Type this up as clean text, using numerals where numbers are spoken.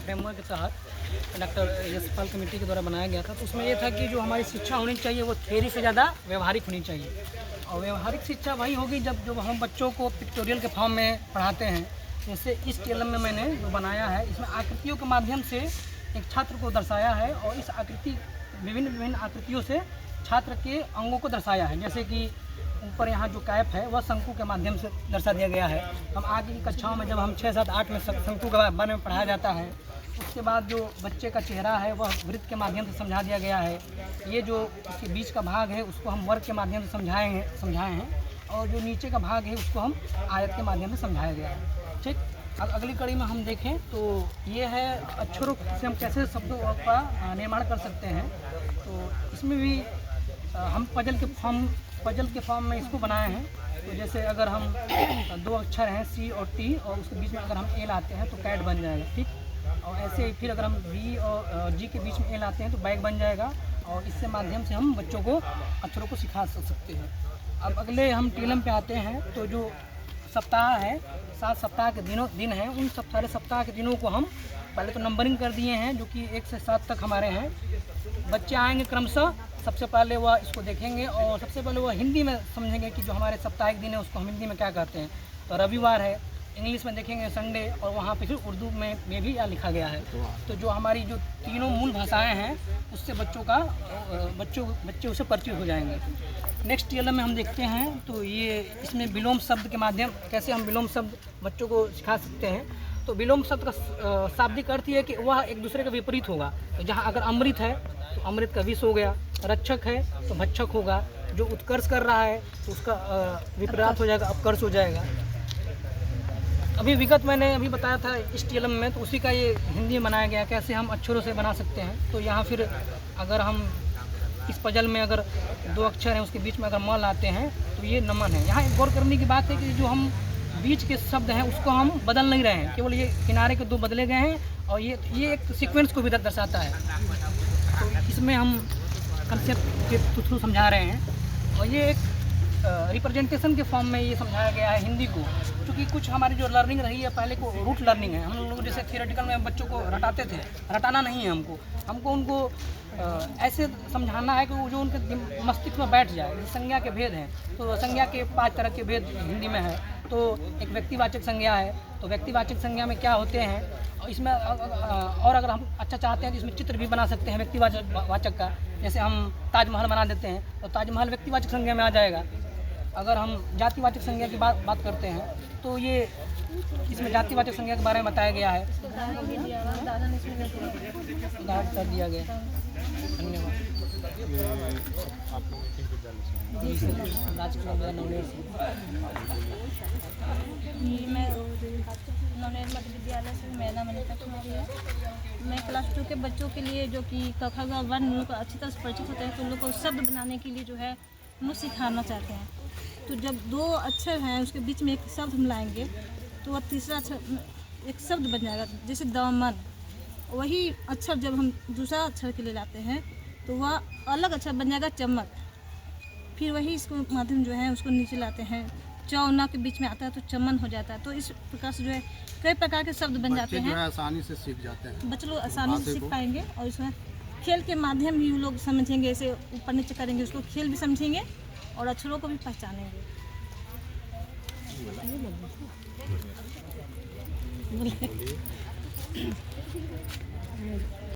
Framework के तहत doctor Yashpal committee के द्वारा बनाया गया था। तो उसमें ये था कि जो हमारी शिक्षा होनी चाहिए वो थ्योरी से ज़्यादा व्यवहारिक होनी चाहिए। और व्यवहारिक शिक्षा वही होगी जब हम बच्चों को पिक्टोरियल के फॉर्म में पढ़ाते हैं। जैसे इस टेलम में मैंने जो बनाया है, इसमें आकृतियों के माध्यम से एक छात्र को दर्शाया है और इस आकृति विभिन्न आकृतियों से छात्र के अंगों को दर्शाया है। जैसे कि ऊपर यहाँ जो कैप है वह शंकु के माध्यम से दर्शा दिया गया है। हम आगे की कक्षाओं में जब हम 6, 7, 8 में शंकु के बारे में पढ़ाया जाता है, उसके बाद जो बच्चे का चेहरा है वह वृत्त के माध्यम से समझा दिया गया है। ये जो इसके बीच का भाग है उसको हम वर्ग के माध्यम से समझाए हैं और जो नीचे का भाग है उसको हम आयत के माध्यम से समझाया गया है। ठीक, अब अगली कड़ी में हम देखें तो ये है अक्षरों से हम कैसे शब्दों का निर्माण कर सकते हैं। तो इसमें भी हम पजल के फॉर्म में इसको बनाए हैं। तो जैसे अगर हम 2 अक्षर हैं सी और टी और उसके बीच में अगर हम ए लाते हैं तो कैट बन जाएगा। ठीक, और ऐसे ही फिर अगर हम बी और जी के बीच में ए लाते हैं तो बैग बन जाएगा। और इससे माध्यम से हम बच्चों को अक्षरों को सिखा सकते हैं। अब अगले हम टेलम पे आते हैं। तो जो सप्ताह है, 7 सप्ताह के दिन हैं, उन सारे सप्ताह के दिनों को हम पहले तो नंबरिंग कर दिए हैं जो कि 1 से 7 तक हमारे हैं। बच्चे आएंगे क्रमशः, सबसे पहले वह इसको देखेंगे और सबसे पहले वह हिंदी में समझेंगे कि जो हमारे साप्ताहिक दिन है उसको हम हिंदी में क्या कहते हैं। तो रविवार है, इंग्लिश में देखेंगे संडे, और वहाँ पे फिर उर्दू में भी यह लिखा गया है। तो जो हमारी जो तीनों मूल भाषाएं हैं उससे बच्चे उससे परिचित हो जाएंगे। नेक्स्ट टेलम में हम देखते हैं तो ये इसमें विलोम शब्द के माध्यम कैसे हम विलोम शब्द बच्चों को सिखा सकते हैं। तो विलोम शब्द का शाब्दिक अर्थ ये है कि वह एक दूसरे का विपरीत होगा। तो जहाँ अगर अमृत है तो अमृत का विष हो गया, रक्षक है तो भक्षक होगा, जो उत्कर्ष कर रहा है तो उसका विपरीत हो जाएगा, अपकर्ष हो जाएगा। अभी विगत मैंने अभी बताया था इस टेलम में, तो उसी का ये हिंदी में बनाया गया कैसे हम अक्षरों से बना सकते हैं। तो यहाँ फिर अगर हम इस पजल में अगर 2 अक्षर हैं उसके बीच में अगर म लाते हैं तो ये नमन है। यहाँ एक गौर करने की बात है कि जो हम बीच के शब्द हैं उसको हम बदल नहीं रहे हैं, केवल ये किनारे के 2 बदले गए हैं और ये एक सीक्वेंस को भी दर्शाता है। तो इसमें हम कंसेप्ट के थ्रू समझा रहे हैं और ये एक रिप्रेजेंटेशन के फॉर्म में ये समझाया गया है हिंदी को। क्योंकि कुछ हमारी जो लर्निंग रही है पहले को रूट लर्निंग है। हम लोग जैसे थियोरेटिकल में बच्चों को रटाते थे, रटाना नहीं है हमको उनको ऐसे समझाना है कि वो जो उनके मस्तिष्क में बैठ जाए। संज्ञा के भेद हैं, तो संज्ञा के 5 तरह के भेद हिंदी में है। तो एक व्यक्तिवाचक संज्ञा है, तो व्यक्तिवाचक संज्ञा में क्या होते हैं, और इसमें और अगर हम अच्छा चाहते हैं तो इसमें चित्र भी बना सकते हैं व्यक्तिवाचक का। जैसे हम ताजमहल बना देते हैं तो ताजमहल व्यक्तिवाचक संज्ञा में आ जाएगा। अगर हम जातिवाचक संज्ञा की बात करते हैं तो ये इसमें जातिवाचक संज्ञा के बारे में बताया गया है, उदाहरण कर दिया गया। धन्यवाद। मैं नवनीत मध्य विद्यालय से मैना मनीता कुमारी है। मैं क्लास 2 के बच्चों के लिए जो कि क ख ग वन उन लोग को अच्छी तरह से परिचित होते हैं, तो उन लोग को शब्द बनाने के लिए जो है हम लोग सिखाना चाहते हैं। तो जब 2 अक्षर हैं उसके बीच में एक शब्द हम लाएंगे तो वह तीसरा अक्षर एक शब्द बन जाएगा। जैसे दामन, वही अक्षर जब हम दूसरा अक्षर के लिए लाते हैं तो वह अलग अक्षर बन जाएगा चमक। फिर वही इसको माध्यम जो है उसको नीचे लाते हैं, चौना के बीच में आता है तो चमन हो जाता है। तो इस प्रकार से जो है कई प्रकार के शब्द बन जाते हैं, आसानी से सीख जाते हैं। बच्चे लोग आसानी से सीख पाएंगे और इसमें खेल के माध्यम भी लोग समझेंगे, ऐसे ऊपर नीचे करेंगे उसको खेल भी समझेंगे और अक्षरों को भी पहचानेंगे।